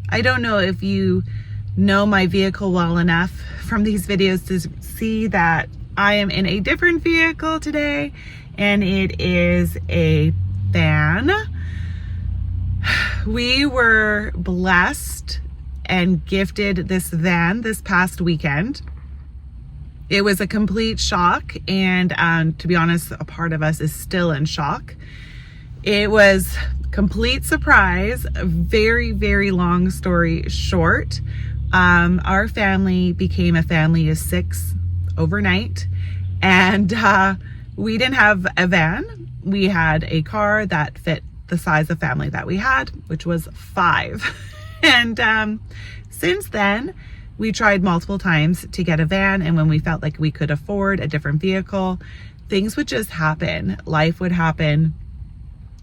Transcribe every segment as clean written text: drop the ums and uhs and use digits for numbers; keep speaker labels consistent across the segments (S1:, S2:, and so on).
S1: I don't know if you know my vehicle well enough from these videos to see that I am in a different vehicle today, and it is a van. We were blessed and gifted this van this past weekend. It was a complete shock, and to be honest, a part of us is still in shock. It was complete surprise. A very, very long story short. Our family became a family of 6 overnight, and we didn't have a van. We had a car that fit the size of family that we had, which was 5. And since then, we tried multiple times to get a van, and when we felt like we could afford a different vehicle, things would just happen. Life would happen.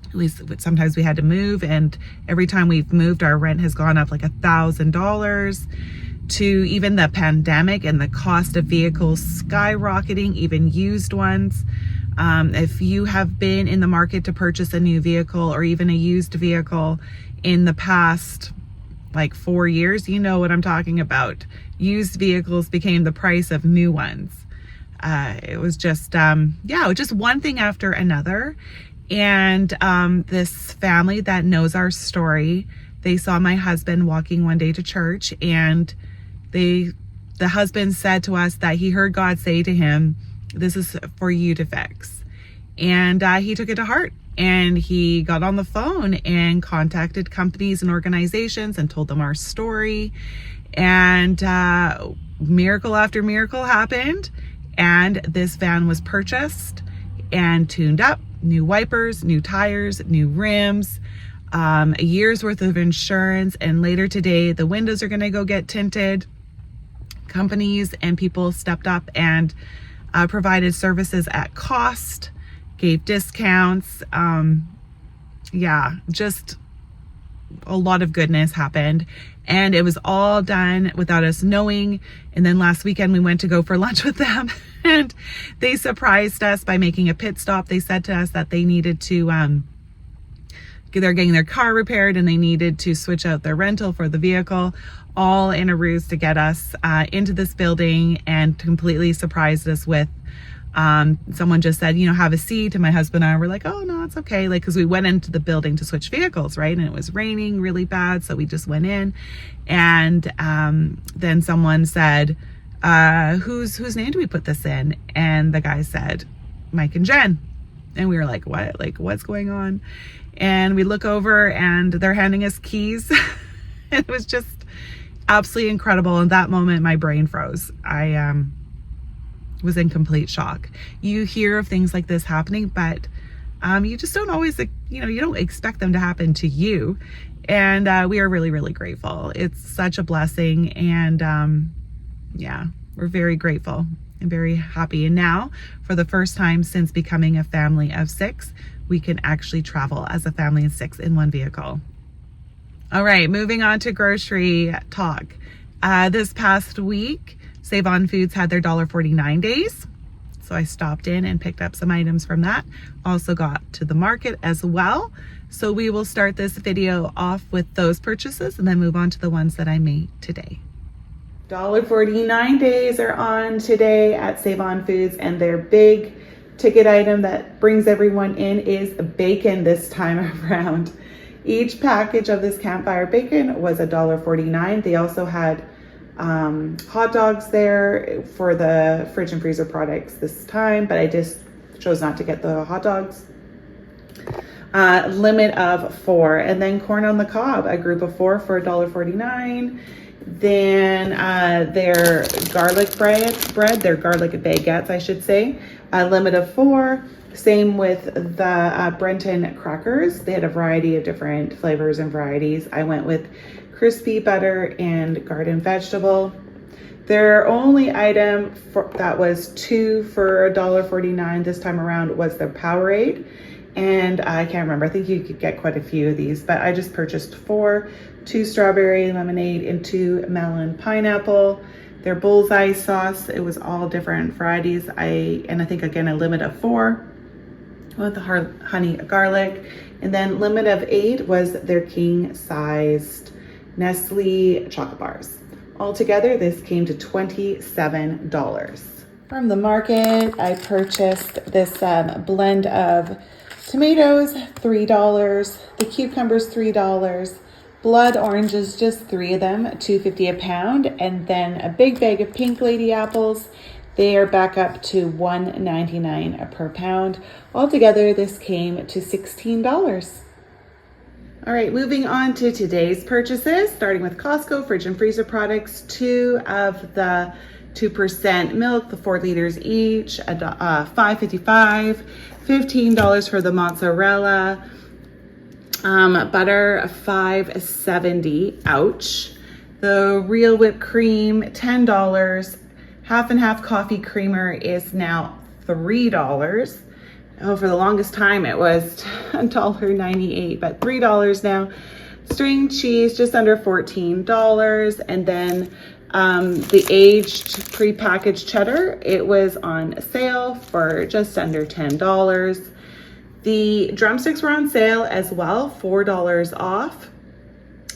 S1: At least sometimes we had to move, and every time we've moved, our rent has gone up like $1,000, to even the pandemic and the cost of vehicles skyrocketing, even used ones. If you have been in the market to purchase a new vehicle or even a used vehicle in the past like 4 years, you know what I'm talking about. Used vehicles became the price of new ones. It was just, just one thing after another. And this family that knows our story, they saw my husband walking one day to church, and the husband said to us that he heard God say to him, "This is for you to fix." And he took it to heart, and he got on the phone and contacted companies and organizations and told them our story. And miracle after miracle happened, and this van was purchased and tuned up. New wipers, new tires, new rims, a year's worth of insurance, and later today the windows are going to go get tinted. Companies and people stepped up and provided services at cost, gave discounts. Just a lot of goodness happened, and it was all done without us knowing. And then last weekend we went to go for lunch with them, and they surprised us by making a pit stop. They said to us that they needed to they're getting their car repaired, and they needed to switch out their rental for the vehicle, all in a ruse to get us into this building, and completely surprised us with someone just said, have a seat. And my husband and I were like, oh no, it's okay. Like, cause we went into the building to switch vehicles, right? And it was raining really bad. So we just went in, and then someone said, whose name do we put this in? And the guy said, Mike and Jen. And we were like, what? Like, what's going on? And we look over, and they're handing us keys. It was just absolutely incredible. In that moment, my brain froze. I was in complete shock. You hear of things like this happening, but you just don't always, you don't expect them to happen to you. And we are really, really grateful. It's such a blessing. And we're very grateful and very happy. And now, for the first time since becoming a family of 6, we can actually travel as a family of 6 in one vehicle. All right, moving on to grocery talk. This past week, Save On Foods had their $1.49 days. So I stopped in and picked up some items from that. Also got to the market as well. So we will start this video off with those purchases and then move on to the ones that I made today. $1.49 days are on today at Save On Foods, and their big ticket item that brings everyone in is bacon this time around. Each package of this campfire bacon was $1.49. They also had hot dogs there for the fridge and freezer products this time, but I just chose not to get the hot dogs. Limit of 4, and then corn on the cob, a group of 4 for $1.49. Then their garlic bread, their garlic baguettes, I should say, a limit of 4. Same with the Brenton crackers. They had a variety of different flavors and varieties. I went with crispy butter and garden vegetable. Their only item that was 2 for $1.49 this time around was their Powerade. And I can't remember, I think you could get quite a few of these, but I just purchased 4, 2 strawberry lemonade and 2 melon pineapple. Their bullseye sauce, it was all different varieties. I think again, a limit of 4 with the honey garlic. And then limit of 8 was their king sized Nestle chocolate bars. Altogether, this came to $27. From the market, I purchased this blend of tomatoes, $3. The cucumbers, $3. Blood oranges, just 3 of them, $2.50 a pound. And then a big bag of pink lady apples. They are back up to $1.99 per pound. Altogether, this came to $16. All right, moving on to today's purchases, starting with Costco fridge and freezer products. 2 of the 2% milk, the 4 liters each, $5.55. $15 for the mozzarella. Butter, $5.70. Ouch. The real whipped cream, $10. Half and half coffee creamer is now $3. Oh, for the longest time it was $1.98, but $3 now. String cheese, just under $14. And then the aged prepackaged cheddar, it was on sale for just under $10. The drumsticks were on sale as well, $4 off.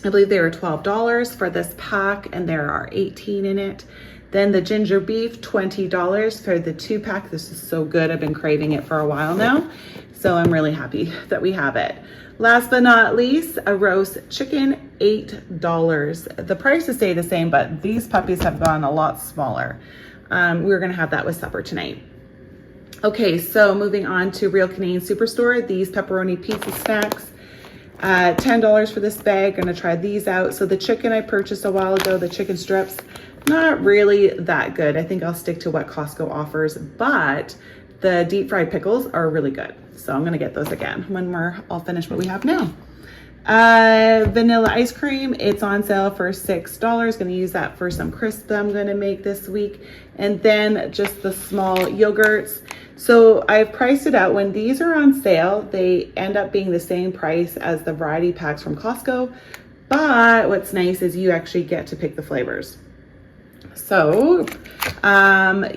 S1: I believe they were $12 for this pack, and there are 18 in it. Then the ginger beef, $20 for the 2-pack. This is so good. I've been craving it for a while now, so I'm really happy that we have it. Last but not least, a roast chicken, $8. The prices stay the same, but these puppies have gone a lot smaller. We're gonna have that with supper tonight. Okay, so moving on to Real Canadian Superstore, these pepperoni pizza snacks, $10 for this bag. Gonna try these out. So the chicken I purchased a while ago, the chicken strips, not really that good. I think I'll stick to what Costco offers, but the deep fried pickles are really good. So I'm gonna get those again when we're all finished what we have now. Vanilla ice cream, it's on sale for $6. Gonna use that for some crisps that I'm gonna make this week. And then just the small yogurts. So I've priced it out. When these are on sale, they end up being the same price as the variety packs from Costco. But what's nice is you actually get to pick the flavors. So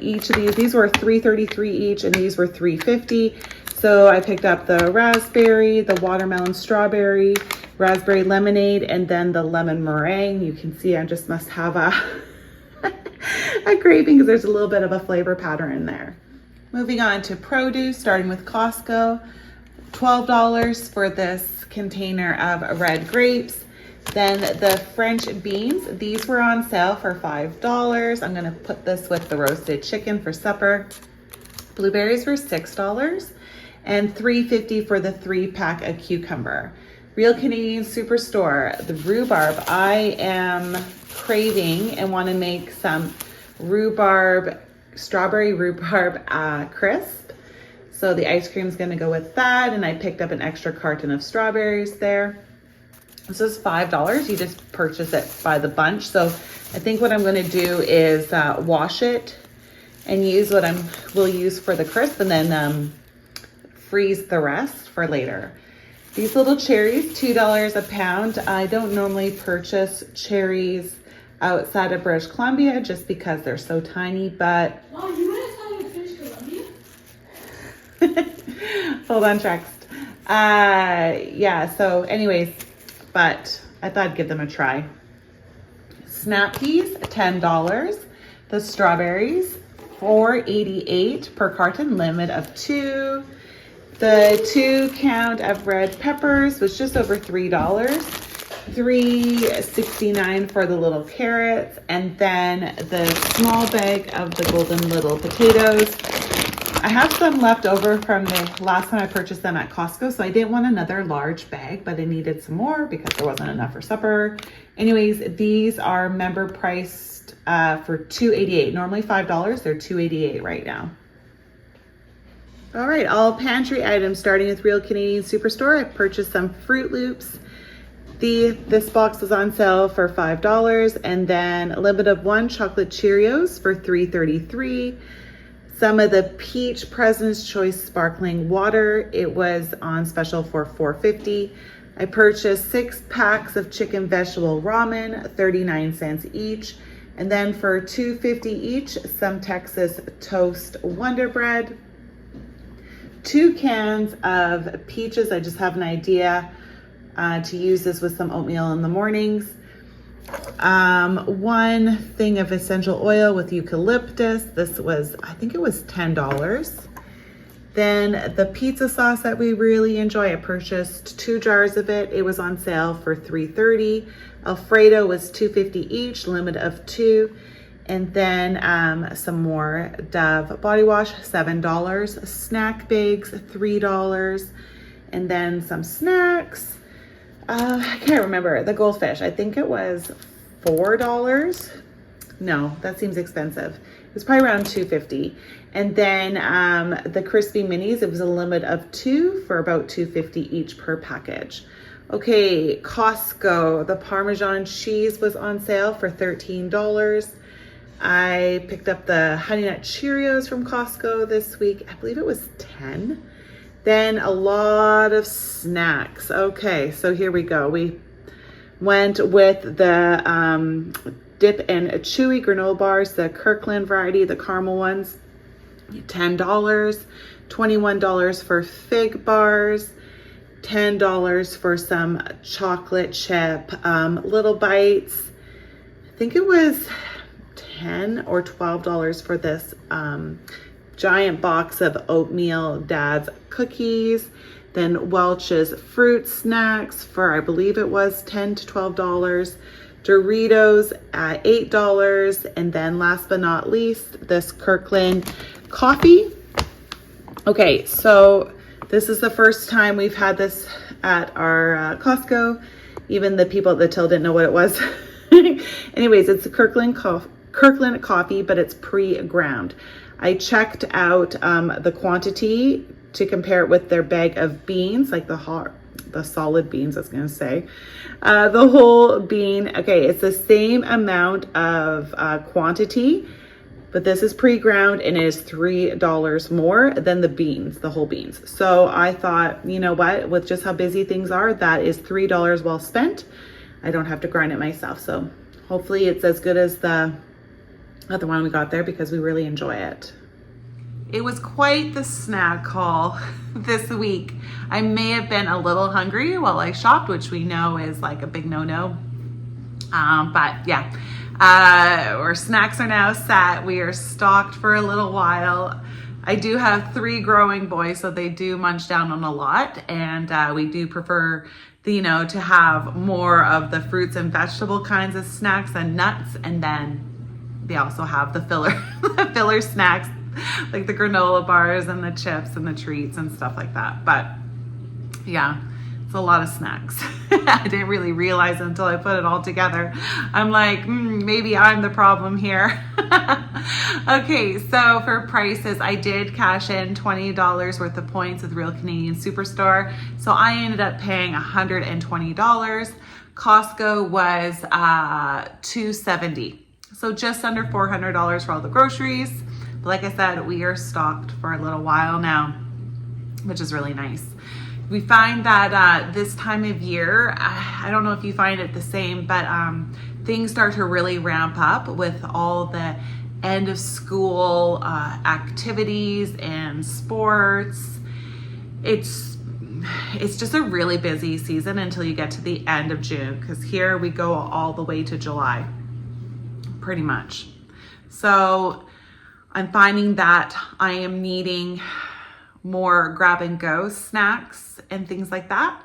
S1: each of these were $3.33 each, and these were $3.50. So I picked up the raspberry, the watermelon strawberry, raspberry lemonade, and then the lemon meringue. You can see I just must have a craving because there's a little bit of a flavor pattern in there. Moving on to produce, starting with Costco, $12 for this container of red grapes. Then the French beans, these were on sale for $5. I'm gonna put this with the roasted chicken for supper. Blueberries were $6 and $3.50 for the 3-pack of cucumber. Real Canadian Superstore, the rhubarb. I am craving and wanna make some strawberry rhubarb crisp. So the ice cream is gonna go with that, and I picked up an extra carton of strawberries there. This is $5. You just purchase it by the bunch. So I think what I'm going to do is wash it and use what we'll use for the crisp, and then freeze the rest for later. These little cherries, $2 a pound. I don't normally purchase cherries outside of British Columbia just because they're so tiny, but
S2: Mom, you want to tell me British Columbia?
S1: hold on, text. Yeah, so anyways, but I thought I'd give them a try. Snap peas, $10. The strawberries, $4.88 per carton, limit of 2. The 2 count of red peppers was just over $3. $3.69 for the little carrots, and then the small bag of the golden little potatoes. I have some left over from the last time I purchased them at Costco, so I didn't want another large bag, but I needed some more because there wasn't enough for supper. Anyways, these are member priced for $2.88. Normally $5, they're $2.88 right now. All right, all pantry items, starting with Real Canadian Superstore. I purchased some Fruit Loops. This box was on sale for $5, and then a limit of 1 chocolate Cheerios for $3.33. Some of the Peach President's Choice Sparkling Water, it was on special for $4.50. I purchased 6 packs of chicken vegetable ramen, 39 cents each. And then for $2.50 each, some Texas Toast Wonder Bread. 2 cans of peaches. I just have an idea to use this with some oatmeal in the mornings. One thing of essential oil with eucalyptus. This was, I think it was $10. Then the pizza sauce that we really enjoy, I purchased 2 jars of it. It was on sale for $3.30. Alfredo was $2.50 each, limit of 2. And then some more Dove body wash, $7. Snack bags, $3. And then some snacks. I can't remember, the goldfish, I think it was $4. No, that seems expensive. It was probably around $2.50. And then the crispy minis, it was a limit of 2 for about $2.50 each per package. Okay, Costco, the Parmesan cheese was on sale for $13. I picked up the Honey Nut Cheerios from Costco this week. I believe it was $10. Then a lot of snacks. Okay, so here we go. We went with the Dip and Chewy granola bars, the Kirkland variety, the caramel ones, $10. $21 for fig bars, $10 for some chocolate chip little bites. I think it was $10 or $12 for this giant box of oatmeal Dad's cookies. Then Welch's fruit snacks for, I believe it was $10 to $12. Doritos at $8. And then last but not least, this Kirkland coffee. Okay, so this is the first time we've had this at our Costco. Even the people at the till didn't know what it was. Anyways, it's a Kirkland coffee, but it's pre-ground. I checked out the quantity to compare it with their bag of beans, like the solid beans, I was gonna say. The whole bean, okay, it's the same amount of quantity, but this is pre-ground and it is $3 more than the beans, the whole beans. So I thought, you know what, with just how busy things are, that is $3 well spent. I don't have to grind it myself. So hopefully it's as good as the other one we got there because we really enjoy it. It was quite the snack haul this week. I may have been a little hungry while I shopped, which we know is like a big no-no. But yeah, our snacks are now set. We are stocked for a little while. I do have 3 growing boys, so they do munch down on a lot. And we do prefer, to have more of the fruits and vegetable kinds of snacks and nuts. And then they also have the filler snacks, like the granola bars and the chips and the treats and stuff like that. But yeah, it's a lot of snacks. I didn't really realize it until I put it all together. I'm like, maybe I'm the problem here. Okay, so for prices, I did cash in $20 worth of points with Real Canadian Superstore. So I ended up paying $120. Costco was $270. So just under $400 for all the groceries. But like I said, we are stocked for a little while now, which is really nice. We find that this time of year, I don't know if you find it the same, but things start to really ramp up with all the end of school activities and sports. It's just a really busy season until you get to the end of June, because here we go all the way to July, pretty much. So I'm finding that I am needing more grab and go snacks and things like that,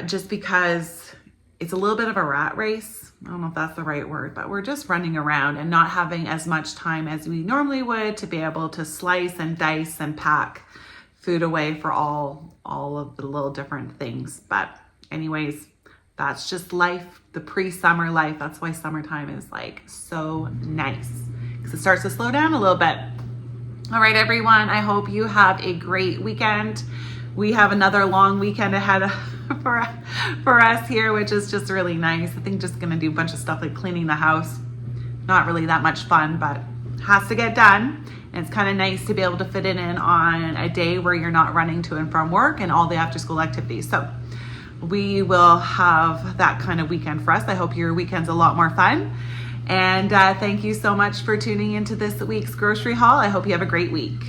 S1: just because it's a little bit of a rat race. I don't know if that's the right word, but we're just running around and not having as much time as we normally would to be able to slice and dice and pack food away for all of the little different things. But anyways, that's just life, the pre-summer life. That's why summertime is like so nice, because it starts to slow down a little bit. All right, everyone, I hope you have a great weekend. We have another long weekend ahead for us here, which is just really nice. I think just gonna do a bunch of stuff like cleaning the house. Not really that much fun, but has to get done. And it's kind of nice to be able to fit it in on a day where you're not running to and from work and all the after school activities. So we will have that kind of weekend for us. I hope your weekend's a lot more fun. And thank you so much for tuning into this week's grocery haul. I hope you have a great week.